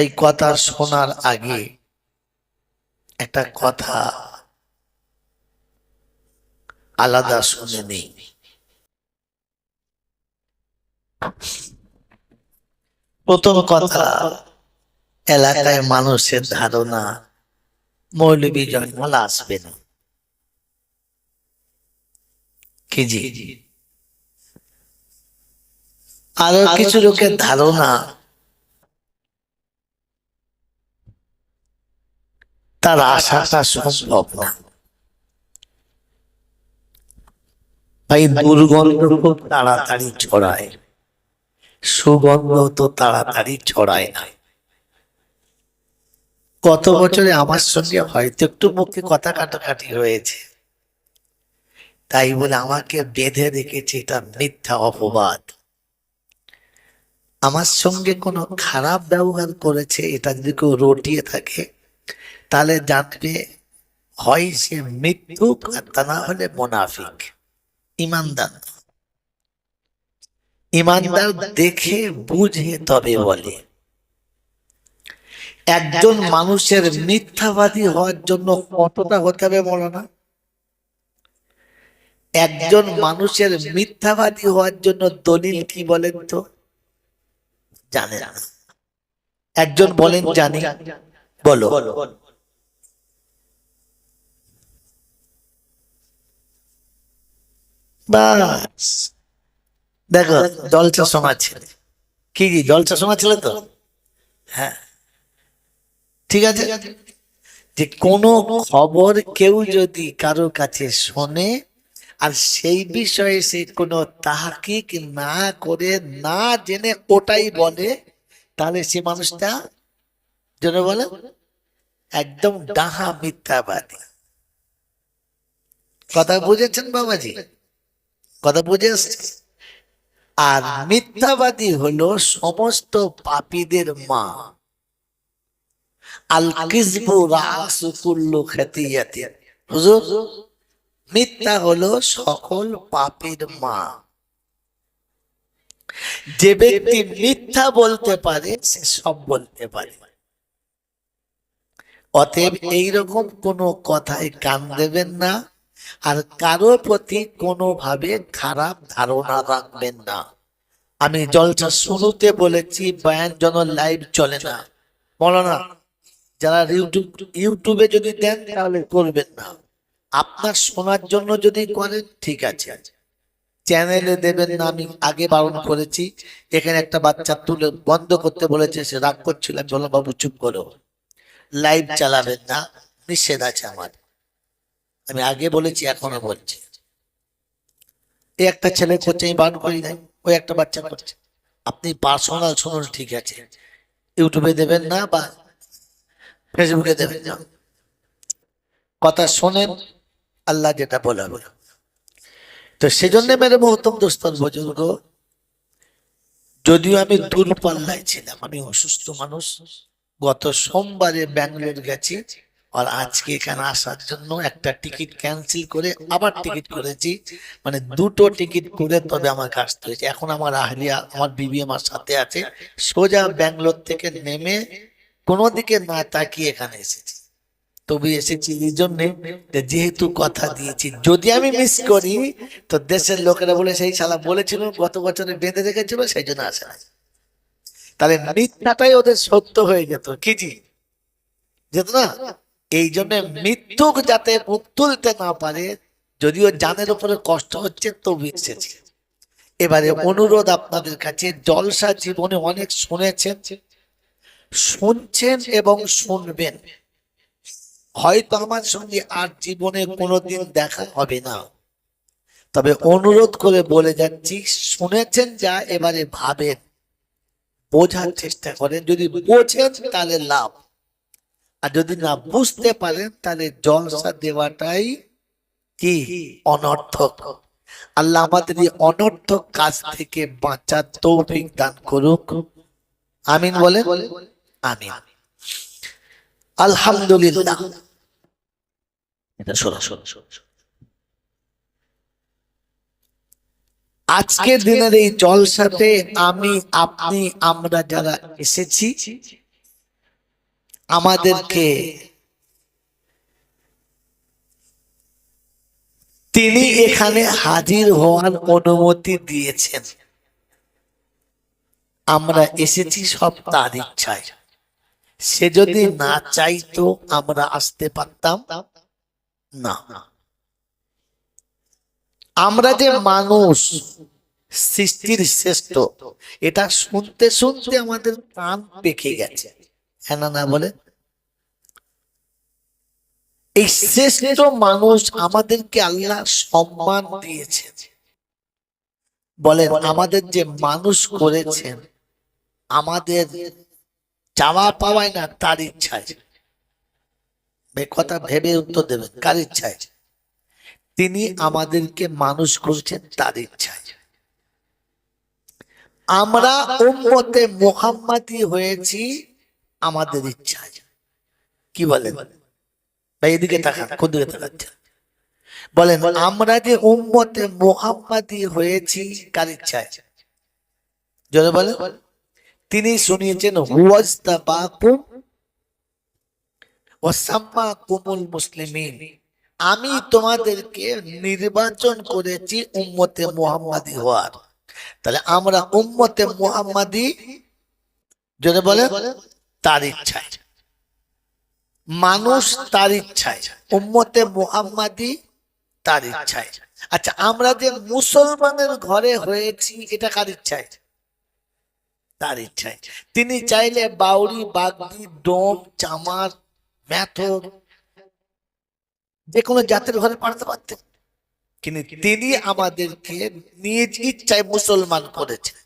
এই কথা শোনার আগে একটা কথা আলাদা শুনে নেই। প্রথম কথা, এলাকায় মানুষের ধারণা মৌলভী জয়নাল আসবে না। কি জি? আরো কিছু লোকের ধারণা তার আশাটা সম্ভব না। ভাই, দুর্গন্ধ খুব তাড়াতাড়ি ছড়ায়, সুগন্ধ তো তাড়াতাড়ি ছড়ায় না। গত বছরে আমার সঙ্গে হয়তো একটু মুখে কথা কাটাকাটি হয়েছে, তাই বলে আমাকে বেঁধে রেখেছে, এটা মিথ্যা অপবাদ। আমার সঙ্গে কোনো খারাপ ব্যবহার করেছে এটা যদি কেউ রটিয়ে থাকে, তাহলে জানবে হয় সে মিথ্যুক, আর তা না হলে মুনাফিক। ইমানদার ইমানদার দেখে বুঝে তবে বলে। একজন মানুষের মিথ্যাবাদী হওয়ার জন্য কতটা হতে হবে বলো না? একজন মানুষের মিথ্যাবাদী হওয়ার জন্য দলিল কি বলেন তো? জানে না। একজন বলেন জানি, বলো। বাস, দেখো, জলসা শোনা ছিল। কি জি, জলসা শোনা ছিল তো? হ্যাঁ, ঠিক আছে। যে কোনো খবর কেউ যদি কারো কাছে শোনে আর সেই বিষয়ে সে কোনো তাহকিক না করে, না জেনে ওটাই বলে, তাহলে সে মানুষটা যেন বলে একদম ডাহা মিথ্যাবাদী। কথা বুঝেছেন বাবাজি? কথা বুঝে আসছে? আর মিথ্যাবাদী হলো সমস্ত পাপীদের মা। আল কিযবু রাসু কুল্লু খাতিয়াতিন। হুজুর, মিথ্যা হলো সকল পাপের মা। যে ব্যক্তি মিথ্যা বলতে পারে সে সব বলতে পারে। অতএব এইরকম কোনো কথায় কান দেবেন না, আর কারো প্রতি কোনোভাবে খারাপ ধারণা রাখবেন না। আমি জলসা শুরুতে বলেছি, বয়ান যেন লাইভ চলে না। বলো না, যারা ইউটিউবে যদি দেন তাহলে করবেন না। আপনার শোনার জন্য যদি করেন ঠিক আছে, চ্যানেলে দেবেন না। আমি আগে বারণ করেছি। এখানে একটা বাচ্চা তুলে বন্ধ করতে বলেছে, সে রাগ করছিল, আমি বললাম বাবু চুপ করো, লাইভ চালাবেন না, নিষেধ আছে আমার। আমি আগে বলেছি, এখনো বলছি। এই একটা ছেলে করছে, আমি বারণ করি নাই, ওই একটা বাচ্চা করছে। আপনি পার্সোনাল শুনুন, ঠিক আছে, ইউটিউবে দেবেন না বা ফেসবুকে দেবেন না। কথা শোনেন, আল্লাহ যেটা বলাবে। তো সেজন্য মেরে মহতম দোস্তর বুজুর্গ, যদিও আমি দূরপাল্লায় ছিলাম, আমি অসুস্থ মানুষ, গত সোমবারে ব্যাঙ্গালোর গেছি, আর আজকে এখানে আসার জন্য একটা টিকিট ক্যান্সেল করে আবার টিকিট করেছি, মানে দুটো টিকিট করে তবে আমার কাজ হয়েছে। এখন আমার আহলিয়া, আমার বিবি আমার সাথে আছে। সোজা ব্যাঙ্গালোর থেকে নেমে কোনো দিকে না তাকিয়ে এখানে এসেছি। তবে এসেছি এই জন্যে, যেহেতু কথা দিয়েছি, যদি আমি মিস করি তো দেশের লোকেরা বলে সেই শালা বলেছিল গত বছরে বেঁধে রেখেছিল, সেই জন্য আসে না। তাহলে মিথ্যাটাই ওদের সত্য হয়ে যেত। কি জি, যেত না? এই জন্য মৃত্যুক যাতে মুখ তুলতে না পারে, যদিও জানের উপরে কষ্ট হচ্ছে, তবু এসেছে। এবারে অনুরোধ আপনাদের কাছে, জলসা জীবনে অনেক শুনেছেন, শুনছেন এবং শুনবেন। হয়তো আমার সঙ্গে আর জীবনে কোনোদিন দেখা হবে না, তবে অনুরোধ করে বলে যাচ্ছি, শুনেছেন যা, এবারে ভাবেন, বোঝার চেষ্টা করেন। যদি বোঝেন তাহলে লাভ, আর যদি না বুঝতে পারেন তাহলে জলসা দেওয়াটাই কি অনর্থক। আল্লাহ আমাদের এই অনর্থক কাজ থেকে বাঁচার তৌফিক দান করুক। আমিন বলেন। আমিন। আলহামদুলিল্লাহ। এটা শোনো শোনো শোনো, আজকের দিনের এই জলসাতে আমি, আপনি, আমরা যারা এসেছি, আমাদেরকে তিনি এখানে হাজির হওয়ার অনুমতি দিয়েছেন। আমরা এসেছি সব তার ইচ্ছায়। সে যদি না চাইতো আমরা আসতে পারতাম না। আমরা যে মানুষ, সৃষ্টির শ্রেষ্ঠ, এটা শুনতে শুনতে আমাদের কান পেকে গেছে, হ্যাঁ না বলে? এই শ্রেষ্ঠ মানুষ আমাদেরকে আল্লাহ সম্মান দিয়েছেন। বলেন, আমাদের যে মানুষ করেছেন, আমাদের চাওয়া পাওয়ায় না, তার ইচ্ছায়। কথা ভেবে উত্তর দেবেন, কার ইচ্ছায়? তিনি আমাদেরকে মানুষ করেছেন তার ইচ্ছায়। আমরা উম্মতে মুহাম্মাদি হয়েছি আমাদের ইচ্ছায়। কি বলেন ভাই? এদিকে তাকান, কোন দিকে তাকাচ্ছেন? বলেন, আমরা যে উম্মতে মুহাম্মাদি হয়েছি কার ইচ্ছায়? জোরে বলেন। তিনি শুনিয়েছেন, হুয়াজতাবাকুম ওয়া সাম্মাকুমুল মুসলিমিন, আমি তোমাদেরকে নির্বাচন করেছি উম্মতে মুহাম্মাদি হওয়ার। তাহলে আমরা উম্মতে মুহাম্মাদি, যদি বলে তার ইচ্ছায়, মানুষ তার ইচ্ছায়, উম্মতে মুহাম্মাদি তার ইচ্ছায়। আচ্ছা, আমরা যে মুসলমানের ঘরে হয়েছি এটা কার ইচ্ছায়? তার ইচ্ছায়। তিনি চাইলে বাউরি, বাগদি, ডোম, চামার, মেথর, যে কোনো জাতের ঘরে পাঠাতে পারতেন, কিন্তু তিনি আমাদেরকে নিজ ইচ্ছায় মুসলমান করেছেন।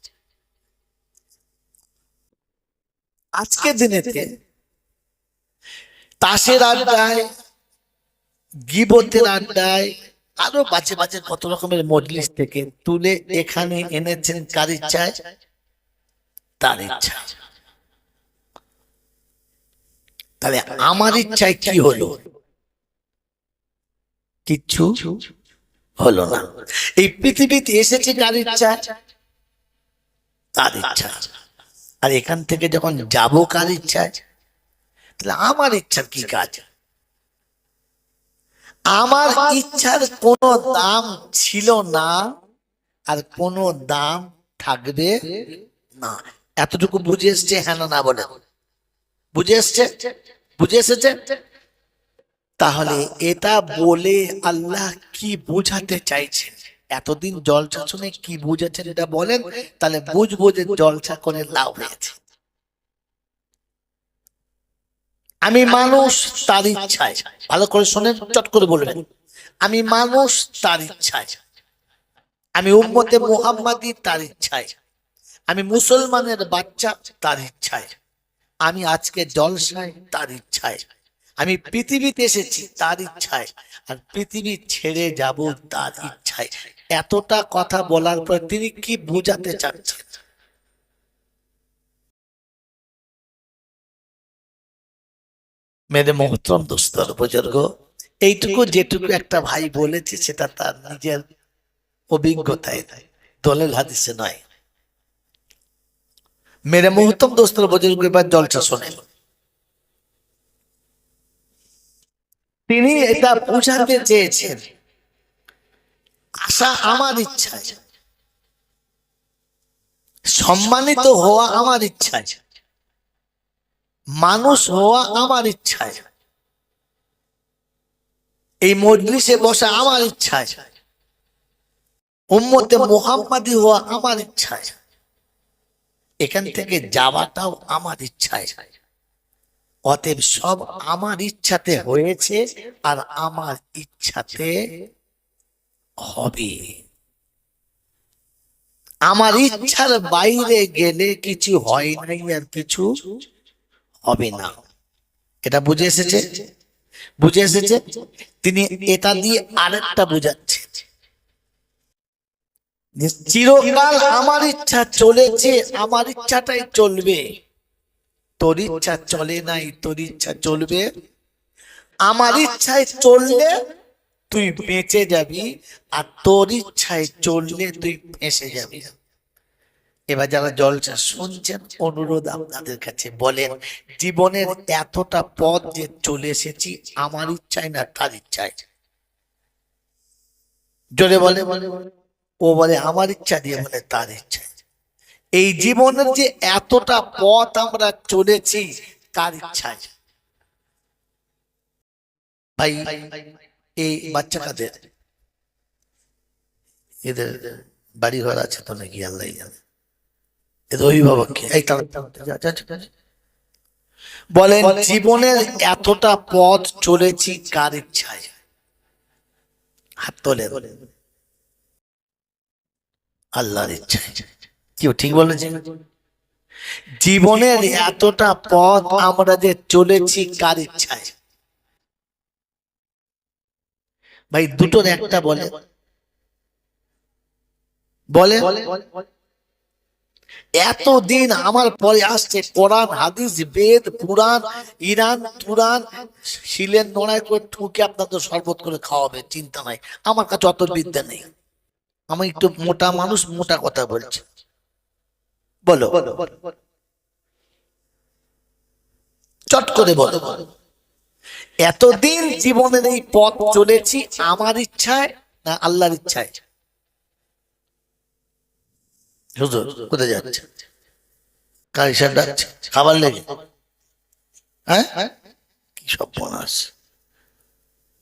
আজকের দিনেতে তাসের আড্ডায়, গীবতের আড্ডায়, আরো বাজে বাজে কত রকমের মজলিস থেকে তুলে এখানে এনেছেন কার ইচ্ছায়? তার ইচ্ছায়। তাহলে আমার ইচ্ছায় কি হলো? কিচ্ছু হলো না। এই পৃথিবীতে এসেছে কার ইচ্ছা? তার ইচ্ছা। আর এখান থেকে যখন যাব কার ইচ্ছায়? তাহলে আমার ইচ্ছার কি কাজ? আমার ইচ্ছার কোনো দাম ছিল না, আর কোনো দাম থাকবে না। এতটুকু বুঝে এসছে, হ্যাঁ না বলে? বুঝে এসছে? বুঝে এসেছে? তাহলে এটা বলে আল্লাহ কি বুঝাতে চাইছেন? এতদিন জলসা শুনে কি বুঝেছেন এটা বলেন, তাহলে বুঝবো যে জলসা করে লাভ হয়েছে। আমি মানুষ তার ইচ্ছায়, ভালো করে শোনেন, চট করে বলবেন, আমি মানুষ তার ইচ্ছায়, আমি উম্মতে মুহাম্মাদি তার ইচ্ছায়, আমি মুসলমানের বাচ্চা তার ইচ্ছায়, আমি আজকে জলসায় তার ইচ্ছায়, আমি পৃথিবীতে এসেছি তার ইচ্ছায়, আর পৃথিবী ছেড়ে যাব তার ইচ্ছায়। এতটা কথা বলার পর তিনি কি বোঝাতে চাচ্ছেন? মেরে মোহতরম দোস্তর বুজুর্গ, এইটুকু যেটুকু একটা ভাই বলেছে সেটা তার নিজের অভিজ্ঞতায়, দলিল হাদিসে নয়। মেরে মোহতরম দোস্তর বুজুর্গ, এবার জলসা শোনেন। তিনি এটা বুঝাতে চেয়েছেন, আশা আমার ইচ্ছায়, সম্মানিত হওয়া আমার ইচ্ছায়, মানুষ হওয়া আমার ইচ্ছায়, এই মজলিসে বসা আমার ইচ্ছায়, উম্মতে মুহাম্মাদি হওয়া আমার ইচ্ছায়, এখান থেকে যাওয়াটাও আমার ইচ্ছায়। অতএব সব আমার ইচ্ছাতে হয়েছে আর আমার ইচ্ছাতে হবে। আমার ইচ্ছার বাইরে গেলে কিছু হয় নাই আর কিছু হবে না। এটা বুঝে এসেছে? বুঝে এসেছে? তিনি এটা দিয়ে আরেকটা বুঝাচ্ছে, চিরকাল আমার ইচ্ছা চলেছে, আমার ইচ্ছাটাই চলবে। তোর ইচ্ছা চলে নাই, তোর ইচ্ছা চলবে। আমার ইচ্ছায় চললে তুই বেঁচে যাবি, আর তোর ইচ্ছায় চললে তুই ফেঁসে যাবি। এবার যারা জলসা শুনছেন, অনুরোধ আপনাদের কাছে, বলেন জীবনের এতটা পথ যে চলে এসেছি, আমার ইচ্ছায় না তার ইচ্ছায়? জোরে বলে। ও বলে আমার ইচ্ছা দিয়ে, বলে তার ইচ্ছায়। এই জীবনের যে এতটা পথ আমরা চলেছি তার ইচ্ছায়। ভাই, এই বাচ্চা কাদের? এদের বাড়ি ঘর আছে তো নাকি আল্লাহ জানে। এদের অভিভাবককে এই বলেন জীবনের এতটা পথ চলেছি কার ইচ্ছায়? হাত তোলে। আল্লাহর ইচ্ছায়। কেউ ঠিক বলেছে? জীবনের এতটা পথ আমরা যে চলেছি কার ইচ্ছায়? ভাই দুটোর একটা বলে বলে এতদিন আমার পরে আসছে কোরআন, হাদিস, বেদ, পুরাণ, ইরান তুরান শিলের নোড়ায় করে ঠুকে আপনাদের শরবত করে খাওয়াবে, চিন্তা নাই। আমার কাছে অত বিদ্যা নেই, আমি একটু মোটা মানুষ, মোটা কথা বলছি। বলো চট করে বলো, এতদিন জীবনের এই পথ চলেছি আমার ইচ্ছায় না আল্লাহর ইচ্ছায়? হুজুর কোথায় যাচ্ছে? কার ইশারা ডাকছে? খাবার লেগে? হ্যাঁ, কি সব বোনাস।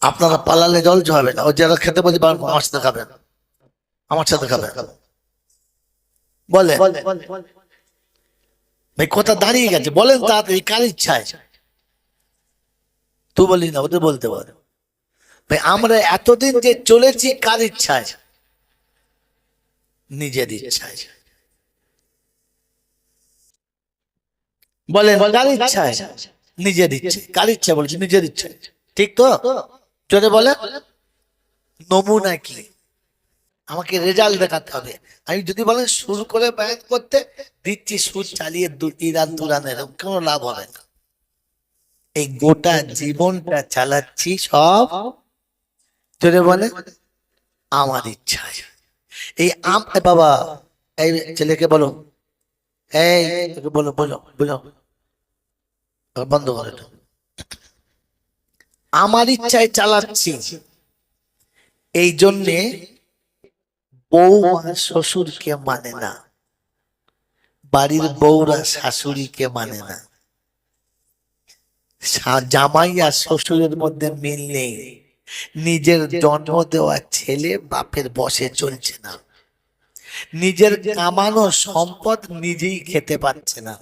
আপনারা পালালে জল হবে না। ও যারা খেতে বলতে পারবো, আমার সাথে খাবেন, আমার সাথে খাবেন বলে। ভাই কথা দাঁড়িয়ে গেছে, বলেন তাড়াতাড়ি কার ইচ্ছায়? তুই বলি না, ওদের বলতে পারো। ভাই আমরা এতদিন যে চলেছি কার ইচ্ছায়? নিজের ইচ্ছায়। বলেন কার ইচ্ছায়? নিজের ইচ্ছে। কার ইচ্ছা বলছি? নিজের ইচ্ছায়। ঠিক তো? যদি বলে নমুনা কি, আমাকে রেজাল্ট দেখাতে হবে। আমি যদি বলেন সুর করে বায়াত করতে দিচ্ছি, সুর চালিয়ে ইরান তুরানের কোনো লাভ হবে না। এই গোটা জীবনটা চালাচ্ছি সব যদি বলে আমার ইচ্ছায়। এই বাবা, এই ছেলেকে বলো, এই বলো, বলো বলো, বন্ধ করে দাও। আমার ইচ্ছায় চালাচ্ছি, এই জন্যে বৌমা শ্বশুরকে মানে না, বাড়ির বউরা শাশুড়িকে মানে না, জামাই আর শ্বশুরের মধ্যে মিল নেই, নিজের জন্ম দেওয়া ছেলে বাপের বসে চলছে না, নিজের কামানো সম্পদ নিজেই খেতে পাচ্ছে না,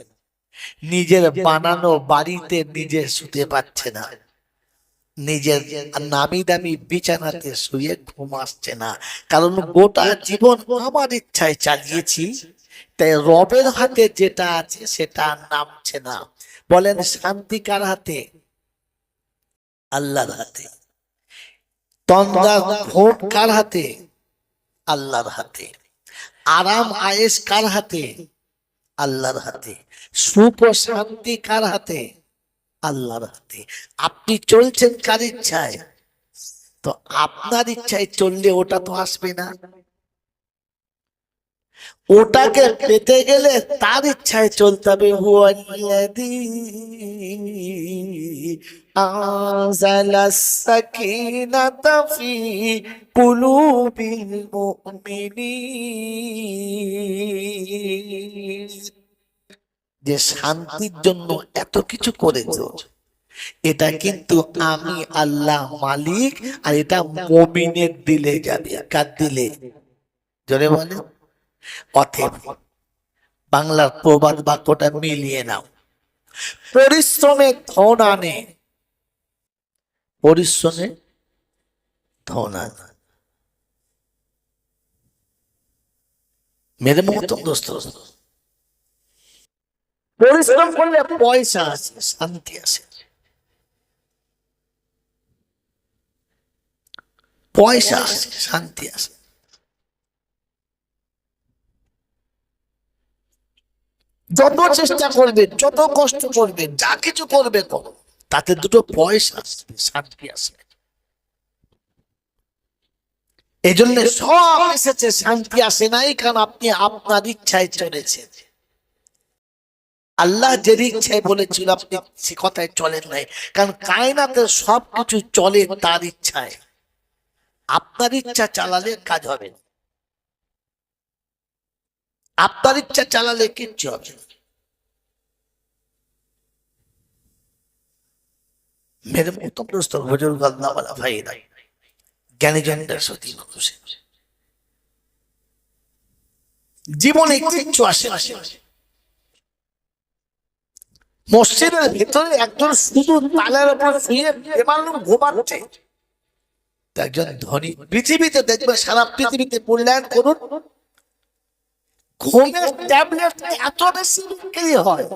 নিজের বানানো বাড়িতে নিজে শুতে পাচ্ছে না, নিজের নামি দামি বিছানাতে শুয়ে ঘুম আসছে না। কারণ গোটা জীবন আমার ইচ্ছায় চালিয়েছি, তাই রবের হাতে যেটা আছে সেটা নামছে না। বলেন শান্তি কার হাতে? আল্লাহর হাতে। তন্দ্রা ঘুম কার হাতে? আল্লাহর হাতে। আরাম আয়েশ কার হাতে? আল্লাহর হাতে। সুখ ও শান্তি কার হাতে? আল্লাহর হাতে। আপনি চলছেন কার ইচ্ছায়? তো আপনার ইচ্ছায় চললে ওটা তো আসবে না। ওটাকে পেতে গেলে তার ইচ্ছায় চলতে হবে। হুয়াল্লাযী আনজালাস সাকিনাতা ফি কুলুবিল মুমিনিন, যে শান্তির জন্য এত কিছু করেছ, এটা কিন্তু আমি আল্লাহ মালিক, আর এটা মুমিনের দিলে যাবে। কার দিলে? জোরে বলে। অতএব বাংলার প্রবাদ বাক্যটা মিলিয়ে নাও, পরিশ্রমে ধন আনে, পরিশ্রমে ধন আনে। মেরে মতন দোস্ত, পরিশ্রম করলে পয়সা আসে, শান্তি আসে, পয়সা আসে, শান্তি আসে। যত চেষ্টা করবে, যত কষ্ট করবে, যা কিছু করবে করো, তাতে দুটো পয়সা আসবে, শান্তি আসবে। এই জন্য সব এসেছে, শান্তি আসে নাই, কারণ আপনি আপনার ইচ্ছায় চলেছেন। আল্লাহ যে ইচ্ছায় বলেছিল আপনি সে কথায় চলেন নাই, কারণ কায়নাতে সবকিছু চলে তার ইচ্ছায়। আপনার ইচ্ছা চালালে কাজ হবে না, আপনার ইচ্ছা চালালে কিচ্ছু হবে না। মেরে মতো প্রস্ত বুজুর্গ আল্লাহ ওয়ালা ভাইরা, জ্ঞানী জনদের সতী মানুষের জীবনে কিচ্ছু আসে আসে। মসজিদের ভিতরে একজন শুধু তালের উপর শুয়ে বেমালুম ঘুমাচ্ছে, একজন ধনী। পৃথিবীতে দেখবে, সারা পৃথিবীতে মূল্যায়ন করুন, ঘুমের ট্যাবলেট এত বেশি বিক্রি হয়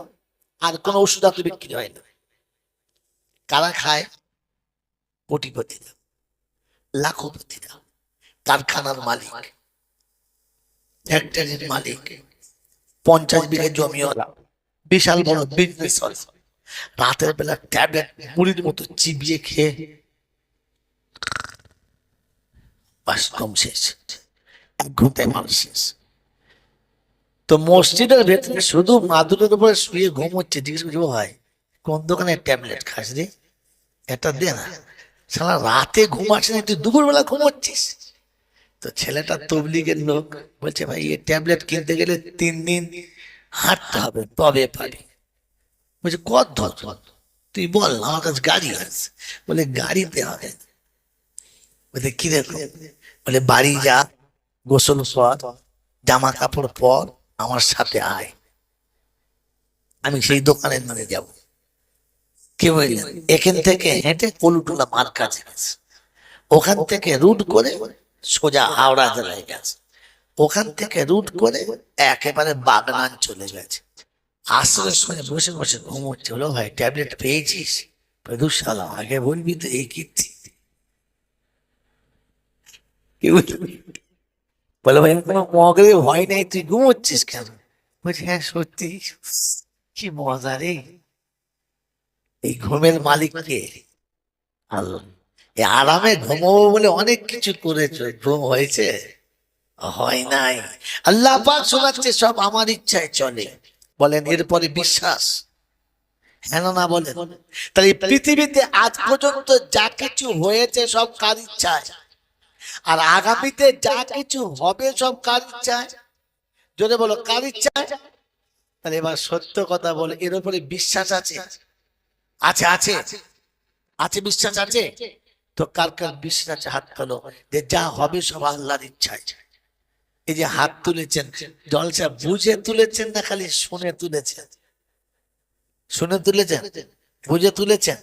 আর কোন ওষুধ এত বিক্রি হয় না। কারা খায়? কোটিপতিরা, লাখপতিরা, কারখানার মালিক, ফ্যাক্টরির মালিক, 50 বিঘে জমিওয়ালা, বিশাল বড় বিজনেস। রাতের বেলা ট্যাবলেট মুড়ির মতো চিবিয়ে খেয়ে বাস কম শেষ, এক ঘন্টায় মানুষ শেষ। তো মসজিদের ভেতরে শুধু মাদুরের উপরে শুয়ে ঘুম হচ্ছে। জিজ্ঞেস করছি, ভাই কোন দোকানে ট্যাবলেট খাস রে, এটা দে না। সারা রাতে ঘুমাচ্ছে না, তুই দুপুরবেলা ঘুমোচ্ছিস। তো ছেলেটা তবলিগের লোক, বলছে ভাই এই ট্যাবলেট কিনতে গেলে 3 দিন হাঁটতে হবে তবে পাবি। বলছে কত ধর, তুই বল, আমার কাছে গাড়ি আছে। বলে গাড়িতে হবে। বলছে কি দেখো? বলে বাড়ি যা, গোসল কর, জামা কাপড় পর, আমার সাথে আয়, আমি সেই দোকানের মানে যাব। কি বললেন? এখান থেকে হেঁটে কলুটোলা মার কাছে গেছে, ওখান থেকে রুট করে সোজা হাওড়া জেলায় গেছে, ওখান থেকে রুট করে একেবারে বাগনান চলে গেছে। আশ্রয়ের সঙ্গে বসে বসে ঘুমোচ্ছে। হলো ভাই ট্যাবলেট পেয়েছিস? দুঃশালা আগে বলবি তো, এই কীর্তি। কি বলবি? বলে ভাই কোনো মগরে ভয় নেই, তুই ঘুমোচ্ছিস কেন? বলছি হ্যাঁ সত্যি। কি মজা রে, এই ঘুমের মালিক কে? আল্লাহ। এই আরামে ঘুমবো বলে অনেক কিছু করেছে, ঘুম হয়েছে? হয় নাই। আল্লাহ পাক শোনাচ্ছে সব আমার ইচ্ছায় চলে। বলেন এরপরে বিশ্বাস? হ্যাঁ না বলেন? তাহলে এই পৃথিবীতে আজ পর্যন্ত যা কিছু হয়েছে সব কার ইচ্ছায়, আর আগামীতে যা কিছু হবে সব কার ইচ্ছায়? যদি বলো কার ইচ্ছায়, তাহলে এবার সত্য কথা বলে, এর উপরে বিশ্বাস আছে? আছে আছে আছে, বিশ্বাস আছে তো? কার কার বিশ্বাস আছে হাত তোলো, যে যা হবে সব আল্লাহর ইচ্ছায়। এই যে হাত তুলেছেন, জলসা বুঝে তুলেছেন না খালি শুনে তুলেছেন? শুনে তুলেছেন? বুঝে তুলেছেন?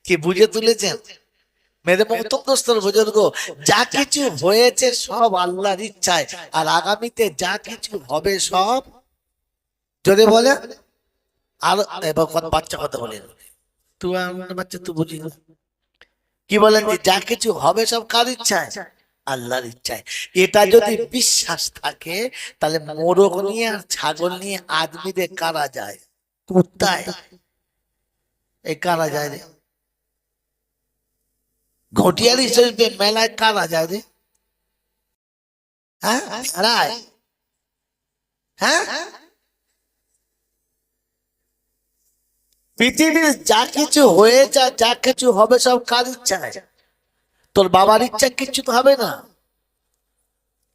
কি বুঝে তুলেছেন? মেরে মহতম বুজুর্গ, যা কিছু হয়েছে সব আল্লাহর ইচ্ছায়, আর আগামীতে যা কিছু হবে সব, যদি বলে আর এবার বাচ্চা কথা বলে, তুই আমার বাচ্চা তুই বুঝি না। কি বলেন? যে যা কিছু হবে সব কার ইচ্ছায়? আল্লাহর ইচ্ছায়। এটা যদি বিশ্বাস থাকে, তাহলে মোরগ নিয়ে আর ছাগল নিয়ে আদমিদের কারা যায়? কুত্তায় এই কারা যায় রে? ঘটিয়ারি শরীফে মেলায় কারা যায় রে? হ্যাঁ ভেড়ায়? হ্যাঁ, পৃথিবীর যা কিছু হয়েছে যা কিছু হবে সব কার ইচ্ছায়? তোর বাবার ইচ্ছা কিচ্ছু তো হবে না।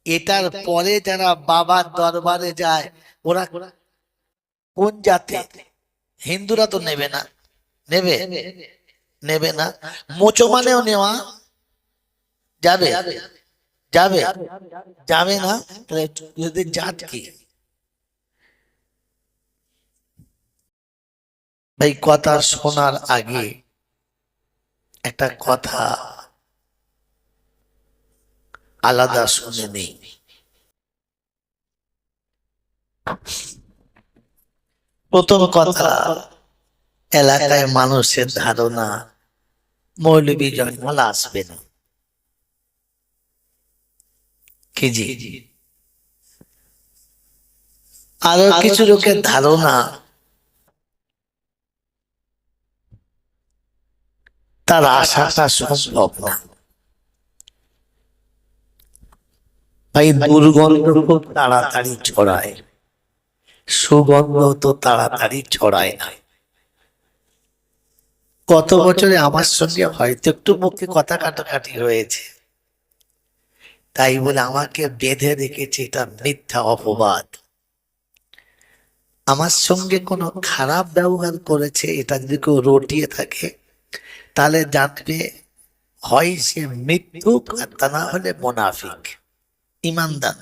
এটার পরে যারা বাবার দরবারে যায়, ওরা কোন জাতি? হিন্দুরা তো নেবে না। নেবে? নেবে না। মুসলমানেও নেওয়া যাবে? যাবে? যাবে না। তাহলে এদের জাত কি? ভাই কথা শোনার আগে একটা কথা আলাদা শুনে নেই। প্রথম কথা, এলাকায় মানুষের ধারণা মৌলবী জয়নাল আসবে না। কি জি? আরো কিছু লোকের ধারণা তার আশাটা সম্ভব না। ভাই দুর্গন্ধ খুব তাড়াতাড়ি ছড়ায়, সুগন্ধ তো তাড়াতাড়ি ছড়ায় না। গত বছরে আমার সঙ্গে হয়তো একটু মুখে কথা কাটাকাটি হয়েছে, তাই বলে আমাকে বেঁধে রেখেছে, এটা মিথ্যা অপবাদ। আমার সঙ্গে কোনো খারাপ ব্যবহার করেছে, এটা যদি কেউ রটিয়ে থাকে তাহলে জানবে হয় সে মিথ্যুক, আর তা না হলে মুনাফিক। ইমানদার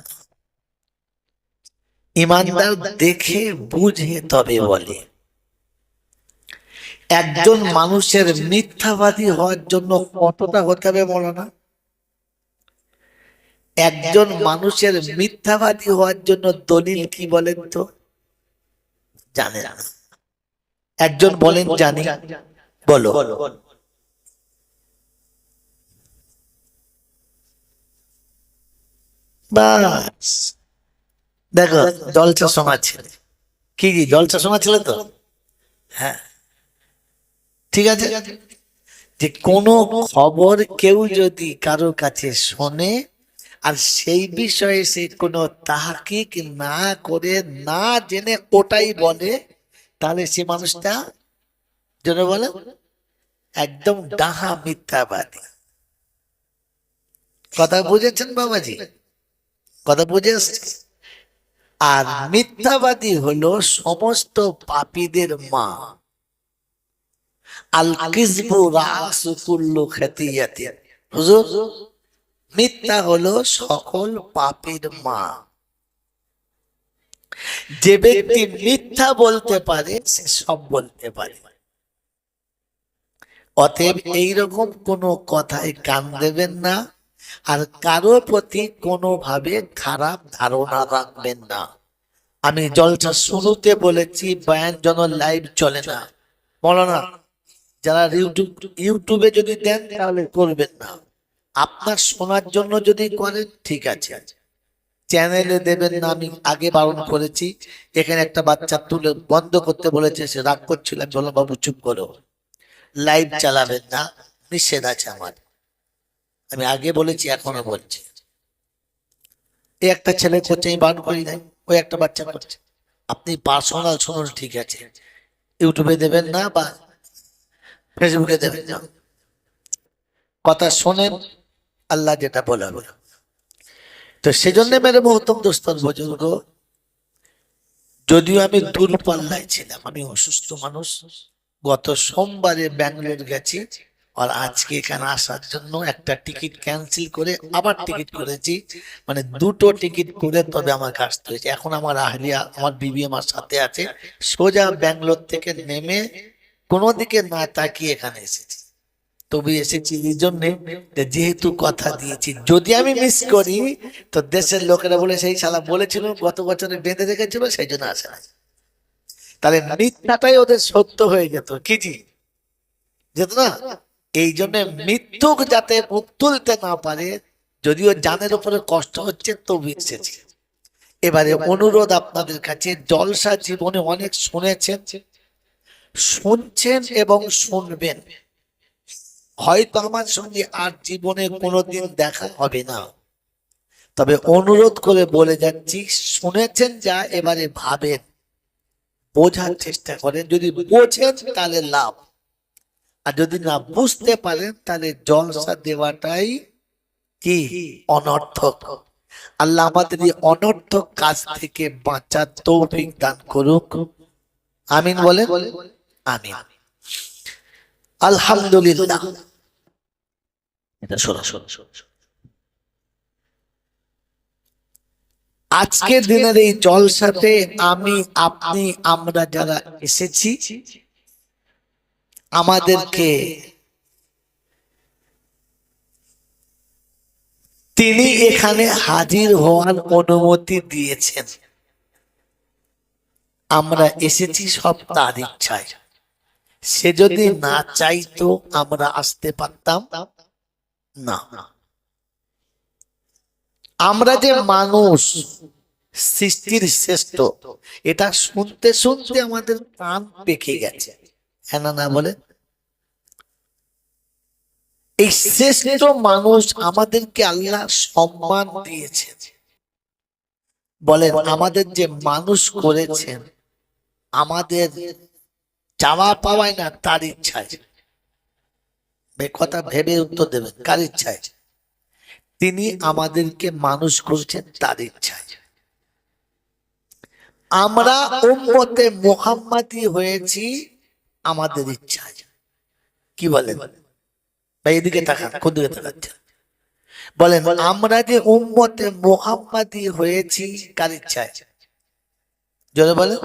ইমানদার দেখে বুঝে তবে বলে। একজন মানুষের মিথ্যাবাদী হওয়ার জন্য কতটা হতে হবে বলো না? একজন মানুষের মিথ্যাবাদী হওয়ার জন্য দলিল কি বলেন তো? জানে না। একজন বলেন জানি, বলো। বাস, দেখো জলসা শোনা ছেলে, কি জলসা শোনা ছেলে তো? হ্যাঁ, ঠিক আছে। যে কোনো খবর কেউ যদি কারো কাছে শোনে আর সেই বিষয়ে সে কোনো তাহকিক না করে, না জেনে ওটাই বলে, তাহলে সে মানুষটা যেন বলে একদম ডাহা মিথ্যাবাদী। কথা বুঝেছেন বাবাজি? কথা বুঝে আসছে? আর মিথ্যাবাদী হলো সমস্ত পাপীদের মা। আল কিযবু রাসু কুল্লু খাতিয়াতিন। হুজুর, মিথ্যা হলো সকল পাপের মা। যে ব্যক্তি মিথ্যা বলতে পারে সে সব বলতে পারে। অতএব এইরকম কোনো কথায় কান দেবেন না, আর কারো প্রতি কোনোভাবে খারাপ ধারণা রাখবেন না। আমি জলসা শুরুতে বলেছি বয়ান যেন লাইভ চলে না, বলো না। যারা ইউটিউবে যদি দেন তাহলে করবেন না। আপনার শোনার জন্য যদি করেন ঠিক আছে, চ্যানেলে দেবেন না। আমি আগে বারণ করেছি, এখানে একটা বাচ্চা তুলে বন্ধ করতে বলেছে, সে রাগ করছিল, আমি বললাম বাবু চুপ করো, লাইভ চালাবেন না, নিষেধ আছে আমার। আমি আগে বলেছি, এখনো বলছি। এই একটা ছেলে করছে, আমি বারণ করি নাই, ওই একটা বাচ্চা করছে। আপনি পার্সোনাল শুনুন, ঠিক আছে, ইউটিউবে দেবেন না বা ফেসবুকে দেবেন না। কথা শোনেন, আল্লাহ যেটা বলাবে। তো সেজন্য মেরে মহতম দোস্তর বুজুর্গ, যদিও আমি দূরপাল্লায় ছিলাম, আমি অসুস্থ মানুষ, গত সোমবারে ব্যাঙ্গালোর গেছি, আর আজকে এখানে আসার জন্য একটা টিকিট ক্যান্সেল করে আবার টিকিট করেছি, মানে দুটো টিকিট করে তবে আমার কাজ হয়েছে। এখন আমার আহলিয়া, আমার বিবি আমার সাথে আছে, সোজা ব্যাঙ্গালোর থেকে নেমে কোনো দিকে না তাকিয়ে এখানে এসেছি। তবে এসেছি এই জন্যে, যেহেতু কথা দিয়েছি যদি আমি মিস করি তো দেশের লোকেরা বলে সেই শালা বলেছিল গত বছরে বেঁধে রেখেছিল, সেই জন্য আসে না। তাহলে মিথ্যাটাই ওদের সত্য হয়ে যেত, কি জি যেত না। এই জন্য মৃত্যুক যাতে মুখ তুলতে না পারে, যদিও জানের উপরে কষ্ট হচ্ছে, তবু এসেছি। এবারে অনুরোধ আপনাদের কাছে, জলসা জীবনে অনেক শুনেছেন, শুনছেন এবং শুনবেন। হয়তো আমার সঙ্গে আর জীবনে কোনোদিন দেখা হবে না, তবে অনুরোধ করে বলে যাচ্ছি, শুনেছেন যা, এবারে ভাবেন, বোঝার চেষ্টা করেন। যদি বোঝেন তাহলে লাভ, আর যদি না বুঝতে পারেন তাহলে জলসা দেওয়াটাই কি অনর্থক। আল্লাহ আমাদের এই অনর্থক কাজ থেকে বাঁচার তৌফিক দান করুক, আমিন বলেন। আমিন। আলহামদুলিল্লাহ। এটা শোনো শোনো শোনো, আজকের দিনের এই জলসাতে আমি, আপনি, আমরা যারা এসেছি, আমাদেরকে তিনি এখানে হাজির হওয়ার অনুমতি দিয়েছেন। আমরা এসেছি সব তার ইচ্ছায়। সে যদি না চাইতো আমরা আসতে পারতাম না। আমরা যে মানুষ, সৃষ্টির শ্রেষ্ঠ, এটা শুনতে শুনতে আমাদের কান পেকে গেছে, হ্যাঁ না বলে। এই শ্রেষ্ঠ মানুষ আমাদেরকে আল্লাহ সম্মান দিয়েছে, বলেন আমাদের যে মানুষ করেছেন, আমাদের চাওয়া পাওয়াই না, তার ইচ্ছায়। কথা ভেবে উত্তর দেবেন, কার ইচ্ছায়? তিনি আমাদেরকে মানুষ করেছেন তার ইচ্ছায়। আমরা উম্মতে মুহাম্মাদি হয়েছি আমাদের ইচ্ছায়। কি বলেন ভাই? এদিকে তাকান, কোন দিকে তাকাচ্ছেন? বলেন আমরা যে উম্মতে মুহাম্মাদি হয়েছি কার ইচ্ছায়? জোরে বলেন।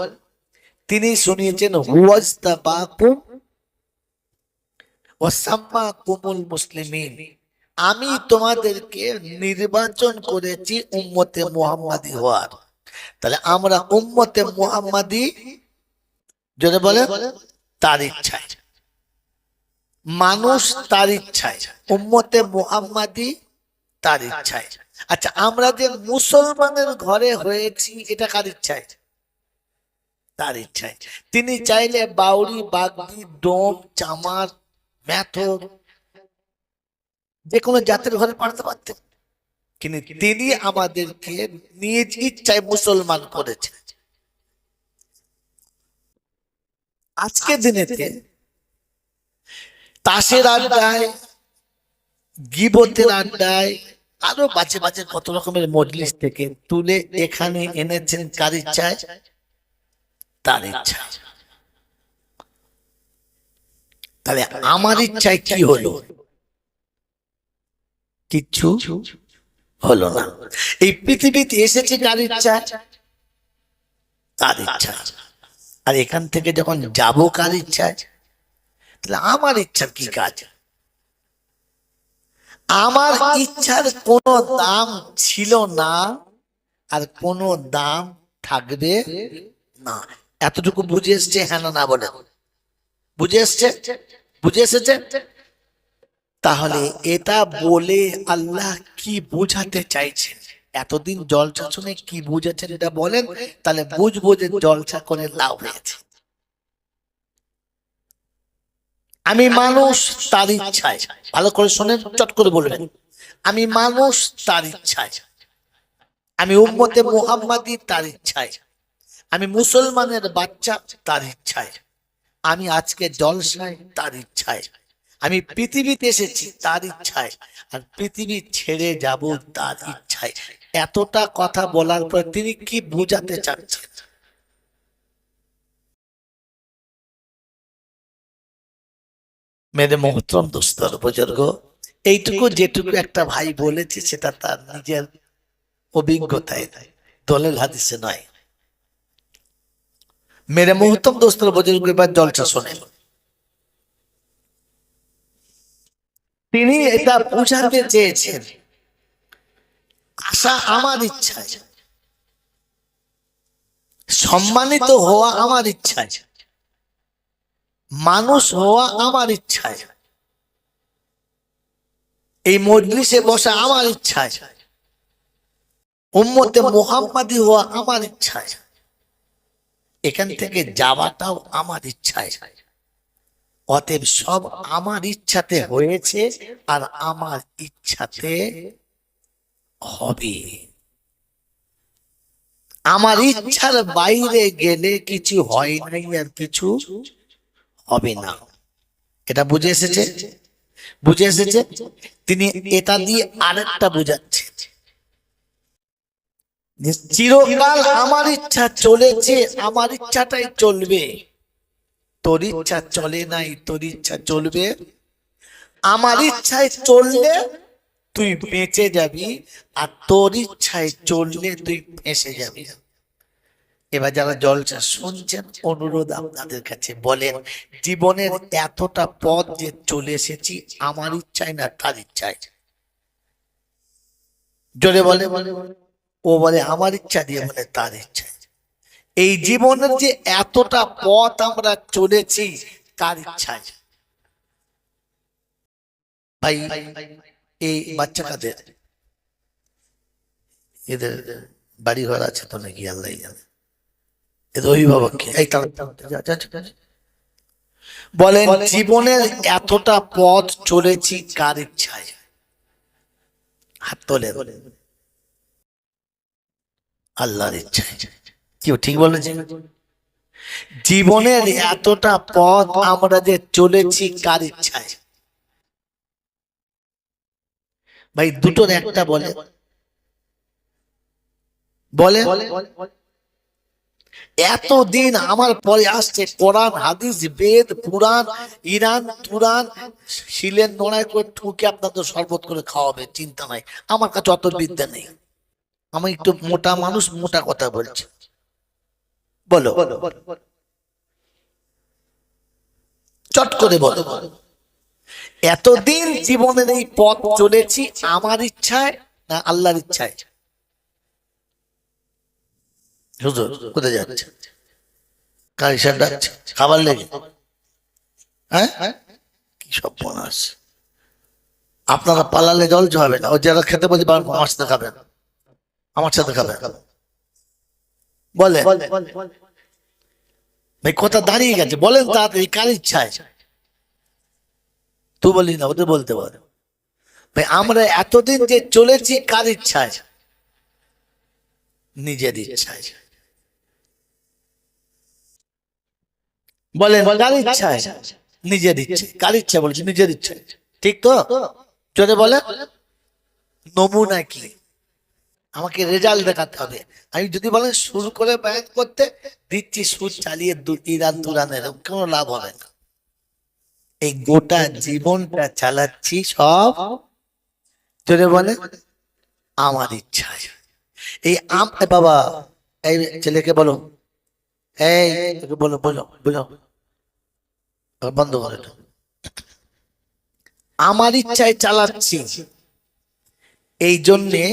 তিনি শুনিয়েছেন হুয়াজতাবাকুম ওয়া সাম্মাকুমুল মুসলিমিন, আমি তোমাদেরকে নির্বাচন করেছি উম্মতে মুহাম্মাদি হওয়ার। তাহলে আমরা উম্মতে মুহাম্মাদি, জোরে বলে, তার ইচ্ছায়। মানুষ তার ইচ্ছায়, উম্মতে মুহাম্মাদি তার ইচ্ছায়। আচ্ছা, আমরা যে মুসলমানের ঘরে হয়েছি এটা কার ইচ্ছায়? তার ইচ্ছায়। তিনি চাইলে বাউরি, বাগদি, ডোম, চামার, মেথর, যে কোনো জাতের ঘরে পাঠাতে পারতেন, কিন্তু তিনি আমাদেরকে নিজ ইচ্ছায় মুসলমান করেছেন। আজকে দিনেতে তাসের আড্ডায়, গীবতের আড্ডায়, আরো বাজে বাজে কত রকমের মজলিস থেকে তুলে এখানে এনেছেন কার ইচ্ছায়? তার ইচ্ছা। তাহলে আমার ইচ্ছায় কি হলো? কিচ্ছু হলো না। এই পৃথিবীতে এসেছে কার ইচ্ছা? তার ইচ্ছা। আর এখান থেকে যখন যাব কার ইচ্ছায়? তাহলে আমার ইচ্ছার কি কাজ? আমার ইচ্ছার কোনো দাম ছিল না, আর কোনো দাম থাকবে না। এতটুকু বুঝে এসছে? হ্যাঁ না বলে বুঝে এসছে? বুঝে এসেছে? তাহলে এটা বলে আল্লাহ কি বুঝাতে চাইছেন? এতদিন জলসা শুনে কি বুঝেছেন এটা বলেন, তাহলে বুঝবো যে জলসা করে লাভ হয়েছে। আমি মানুষ তার ইচ্ছায়, ভালো করে শোনেন, চট করে বলবেন, আমি মানুষ তার ইচ্ছায়, আমি উম্মতে মুহাম্মাদি তার ইচ্ছায়, আমি মুসলমানের বাচ্চা তার ইচ্ছায়, আমি আজকে জলসায় তার ইচ্ছায়, আমি পৃথিবীতে এসেছি তার ইচ্ছায়, আর পৃথিবী ছেড়ে যাব তার ইচ্ছায়। এতটা কথা বলার পর তিনি কি বুঝাতে চাচ্ছেন? মেরে মোহতরম দোস্তর বুজুর্গ, এইটুকু যেটুকু একটা ভাই বলেছে সেটা তার নিজের অভিজ্ঞতায়, দলিল হাদিসে নয়। মেরে মোহতরম দোস্তর বুজুর্গ, এবার জলসা শোনেন। তিনি এটা বুঝাতে চেয়েছেন, আশা আমার ইচ্ছায়, সম্মানিত হওয়া আমার ইচ্ছায়, মানুষ হওয়া আমার ইচ্ছায়, এই মজলিসে বসা আমার ইচ্ছায়, উম্মতে মুহাম্মাদি হওয়া আমার ইচ্ছায়, এখান থেকে যাওয়াটাও আমার ইচ্ছায়। অতএব সব আমার ইচ্ছাতে হয়েছে আর আমার ইচ্ছাতে হবে। আমার ইচ্ছার বাইরে গেলে কিছু হয় নাই আর কিছু হবে না। এটা বুঝে এসেছে? বুঝে এসেছে? তিনি এটা দিয়ে আরেকটা বুঝাচ্ছে, চিরকাল আমার ইচ্ছা চলেছে, আমার ইচ্ছাটাই চলবে। তোর ইচ্ছা চলে নাই, তোর ইচ্ছা চলবে। আমার ইচ্ছায় চললে তুই বেঁচে যাবি, আর তোর ইচ্ছায় চললে তুই ফেঁসে যাবি। এবার যারা জলসা শুনছেন, অনুরোধ আপনাদের কাছে, বলেন জীবনের এতটা পথ যে চলে এসেছি আমার ইচ্ছায় না তার ইচ্ছায়? জোরে বলে। ও বলে আমার ইচ্ছা দিয়ে, বলে তার ইচ্ছায়। এই জীবনের যে এতটা পথ আমরা চলেছি কার ইচ্ছায়? ভাই এই বাচ্চা কাদের? এদের বাড়ি ঘর আছে তো নাকি আল্লাহ জানে। এদের অভিভাবককে এই বলেন জীবনের এতটা পথ চলেছি কার ইচ্ছায়? হাত তোলে। আল্লাহর ইচ্ছায়। কি ঠিক বলেছেন? জীবনের এতটা পথ আমরা যে চলেছি কার ইচ্ছায়? ভাই দুটোর একটা বলে বলে এতদিন আমার পরে আসছে কোরআন হাদিস বেদ পুরাণ ইরান তুরান শিলের নোড়ায় করে ঠুকে আপনাদের শরবত করে খাওয়াবে, চিন্তা নাই। আমার কাছে অত বিদ্যা নেই, আমি একটু মোটা মানুষ, মোটা কথা বলছি। বলো চট করে বলো, এতদিন জীবনের এই পথ চলেছি আমার ইচ্ছায় না আল্লাহর ইচ্ছায়? হুজুর কোথায় যাচ্ছে? কার ইশারা ডাকছে? খাবার লেগে? হ্যাঁ, কি সব বোনাস! আপনারা পালালে জল হবে না। ও যারা খেতে বলছে আমার সাথে খাবেন, আমার সাথে খাবেন বলে ভাই, কথা দাঁড়িয়ে গেছে, বলেন তাড়াতাড়ি কার ইচ্ছায়? তুই বলি না, ওদের বলতে পারে। ভাই আমরা এতদিন যে চলেছি কার ইচ্ছায়? নিজের ইচ্ছায়। বলেন কার ইচ্ছায়? নিজের ইচ্ছে। কার ইচ্ছা বলছি? নিজের ইচ্ছায়। ঠিক তো? যদি বলে নমুনা কি, আমাকে রেজাল্ট দেখাতে হবে। আমি যদি বলেন শুরু করে ব্যায়াম করতে দিচ্ছি, সুর চালিয়ে ইরান দুরানের কোনো লাভ হবে না। এই গোটা জীবনটা চালাচ্ছি সব যদি বলে আমার ইচ্ছায়। এই বাবা, এই ছেলেকে বলো, এই বলো বলো বলো, বন্ধ করে দাও। আমার ইচ্ছায় চালাচ্ছি, এই জন্যে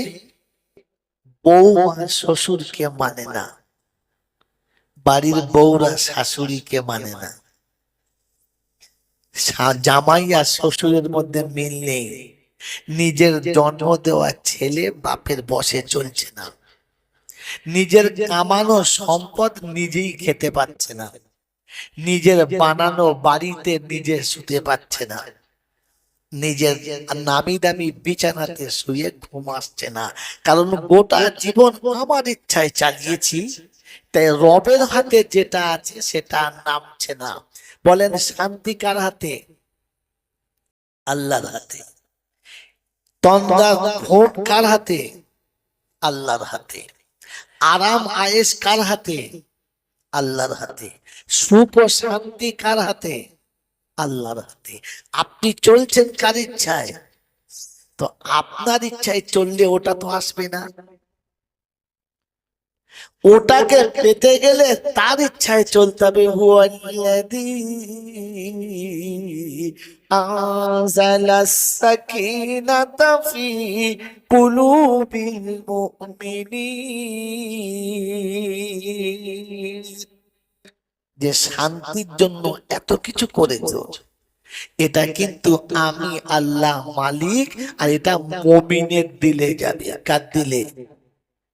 বৌমা শ্বশুরকে মানে না, বাড়ির বউরা শাশুড়িকে মানে না, জামাই আর শ্বশুরের মধ্যে মিল নেই, নিজের জন্ম দেওয়া ছেলে বাপের বসে চলছে না, নিজের কামানো সম্পদ নিজেই খেতে পাচ্ছে না, নিজের বানানো বাড়িতে নিজে শুতে পাচ্ছে না, নিজের নামি দামি বিছানাতে শুয়ে ঘুম আসছে না। কারণ গোটা জীবন আমার ইচ্ছায় চালিয়েছি, তাই রবের হাতে যেটা আছে সেটা নামছে না। বলেন শান্তি কার হাতে? আল্লাহর হাতে। তন্দা ঘুম কার হাতে? আল্লাহর হাতে। আরাম আয়েশ কার হাতে? আল্লাহর হাতে। সুখ ও শান্তি কার হাতে? আল্লাহর হাতে। আপনি চলছেন কার ইচ্ছায়? তো আপনার ইচ্ছায় চললে ওটা তো আসবে না। ওটাকে পেতে গেলে তার ইচ্ছায় চলতে হবে। হুয়াল্লাযী আনজালাস সাকিনাতা ফি কুলুবিল মুমিনিন, যে শান্তির জন্য এত কিছু করেছো, এটা কিন্তু আমি আল্লাহ মালিক, আর এটা মুমিনের দিলে যাবে। কার দিলে?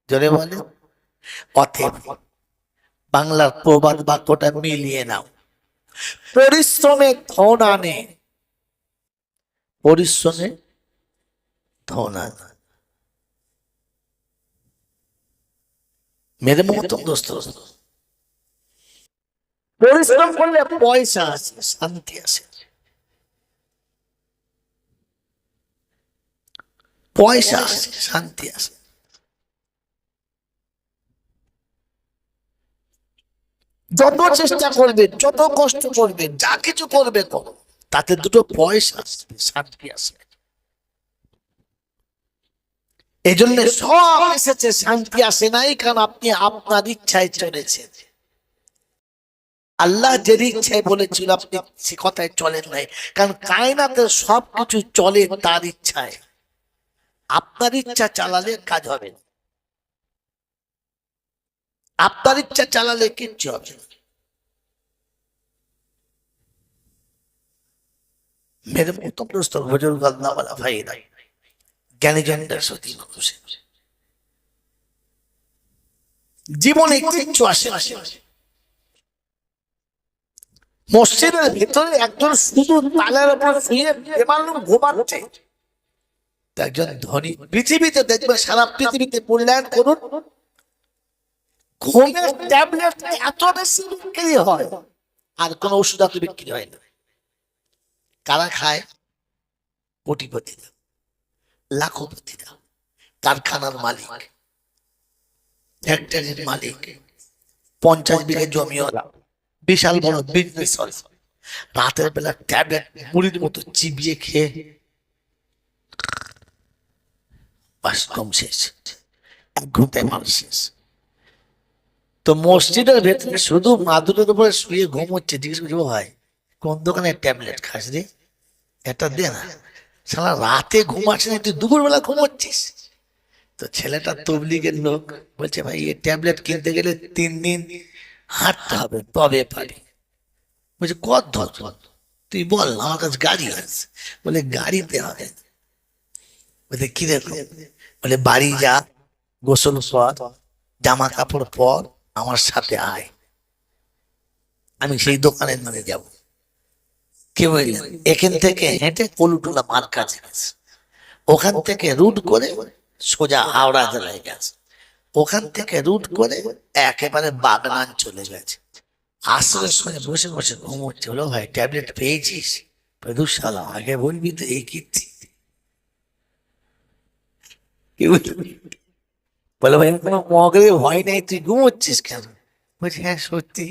জোরে বলে। অতএব বাংলার প্রবাদ বাক্যটা মিলিয়ে নাও, পরিশ্রমে ধন আনে, পরিশ্রমে ধন আনে। মেরে মতন দোস্ত, পরিশ্রম করলে পয়সা আসে, শান্তি আসে। পয়সা আসে, শান্তি আসে। যত চেষ্টা করবে, যত কষ্ট করবে, যা কিছু করবে করো, তাতে দুটো পয়সা আসবে, শান্তি আসবে। এই জন্য সব এসেছে, শান্তি আসে নাই, কারণ আপনি আপনার ইচ্ছায় চলেছেন। আল্লাহ যে ইচ্ছায় বলেছিল আপনি সে কথায় চলেন নাই, কারণ কায়নাতের সবকিছু চলে তার ইচ্ছায়। আপনার ইচ্ছা চালালে কাজ হবে না, আপনার ইচ্ছা চালালে কিচ্ছু হবে না। মেরে মতো প্রশ্ন বুজুর্গ আল্লাহ ওয়ালা ভাইরা, জ্ঞানী জনদের সতী মানুষের জীবনে কিচ্ছু আসে না। মসজিদের ভিতরে একজন শুধু তালের উপর শুয়ে বেমালুম ঘুমাচ্ছে, একজন ধনী। পৃথিবীতে দেখবে, সারা পৃথিবীতে মূল্যায়ন করুন, ঘুমের ট্যাবলেট এত বেশি বিক্রি হয়, আর কোন ওষুধ এত বিক্রি হয় না। কারা খায়? কোটিপতিরা, লাখপতিরা, কারখানার মালিক, ফ্যাক্টরির মালিক, 50 বিঘে জমিওয়ালা, বিশাল বড় বিজনেস। রাতের বেলা ট্যাবলেট মুড়ির মতো চিবিয়ে খেয়ে বাস, কম শেষ, 1 ঘন্টায় মানুষ শেষ। তো মসজিদের ভেতরে শুধু মাদুরের উপরে শুয়ে ঘুম হচ্ছে। জিজ্ঞেস করছি, ভাই কোন দোকানে ট্যাবলেট খাস রে, এটা দে না। সারা রাতে ঘুম আসে না, তুই দুপুরবেলা ঘুমোচ্ছিস। তো ছেলেটা তবলিগের লোক, বলছে ভাই এই ট্যাবলেট কিনতে গেলে 3 দিন হাঁটতে হবে তবে পারি। বলছে কত ধর, তুই বল, আমার কাছে গাড়ি আছে। বলে গাড়িতে হবে। বলছে কি দেখো? বলে বাড়ি যা, গোসল কর, জামা কাপড় পর, আমার সাথে আয়, আমি সেই দোকানের নামে যাব। কে বললেন? এখান থেকে হেঁটে কলুটুলা মার কাছে গেছে, ওখান থেকে রুট করে সোজা হাওড়া জেলায় গেছে, ওখান থেকে রুট করে একেবারে বাগনান চলে গেছে। আশ্রয়ের সঙ্গে বসে বসে ঘুমোচ্ছে। হলো ভাই ট্যাবলেট পেয়েছিস? সালা আগে বলবি তো, এই কীর্তি। কি বলবি? বলে ভাই কোনো মগরে ভয় নেই, তুই ঘুমোচ্ছিস কেন? বলছি হ্যাঁ সত্যি।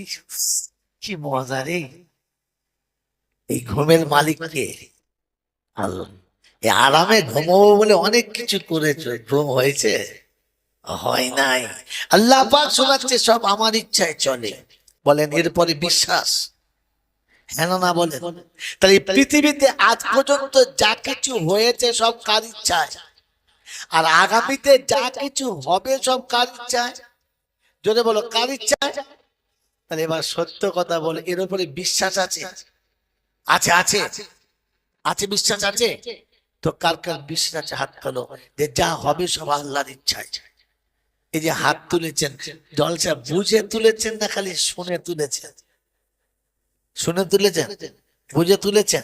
কি মজা রে! এই ঘুমের মালিক কে? আল্লাহ। এই আরামে ঘুমাবো বলে অনেক কিছু করেছে, ঘুম হয়েছে? হয় নাই। আল্লাহ পাক শোনাচ্ছে সব আমার ইচ্ছায় চলে। বলেন এরপরে বিশ্বাস? হ্যাঁ না বলেন? তাহলে এই পৃথিবীতে আজ পর্যন্ত যা কিছু হয়েছে সব কার ইচ্ছায়, আর আগামীতে যা কিছু হবে সব কার ইচ্ছায়? যদি বলো কার ইচ্ছায়, তাহলে এবার সত্য কথা বলে এর উপরে বিশ্বাস আছে? আছে আছে আছে, বিশ্বাস আছে তো? কার কার বিশ্বাস আছে হাত তোলো, যে যা হবে সব আল্লাহর ইচ্ছায়। এই যে হাত তুলেছেন, জলসা বুঝে তুলেছেন না খালি শুনে তুলেছেন? শুনে তুলেছেন? বুঝে তুলেছেন?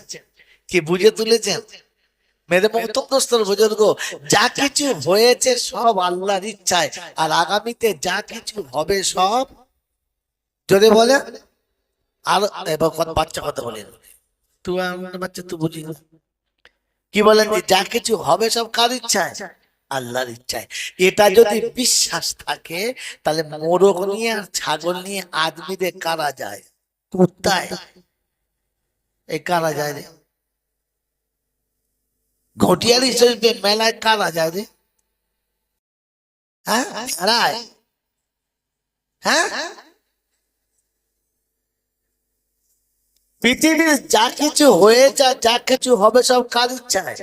কি বুঝে তুলেছেন? মেরে মহতম বুজুর্গ, যা কিছু হয়েছে সব আল্লাহর ইচ্ছায়, আর আগামীতে যা কিছু হবে সব, যদি বলে আর এবার বাচ্চা কথা বলেন, তুই আমার বাচ্চা তুই বুঝি না। কি বলেন? যে যা কিছু হবে সব কার ইচ্ছায়? আল্লাহর ইচ্ছায়। এটা যদি বিশ্বাস থাকে, তাহলে মোরগ নিয়ে আর ছাগল নিয়ে আদমিদের কারা যায়? কুত্তায় এই কারা যায় রে? ঘটিয়ালি শরীফে মেলায় কারা যায় রে? হ্যাঁ ভেড়ায়? হ্যাঁ, পৃথিবীর যা কিছু হয়েছে যা কিছু হবে সব কার ইচ্ছায়?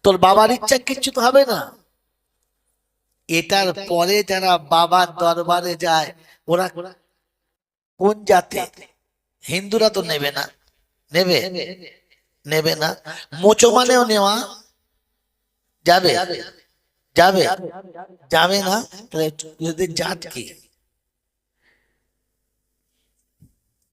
তোর বাবার ইচ্ছা কিচ্ছু তো হবে না। এটার পরে যারা বাবার দরবারে যায়, ওরা কোন জাতি? হিন্দুরা তো নেবে না। নেবে? নেবে না। মুসলমানেও নেওয়া যাবে? যাবে? যাবে না। তাহলে জাত কি?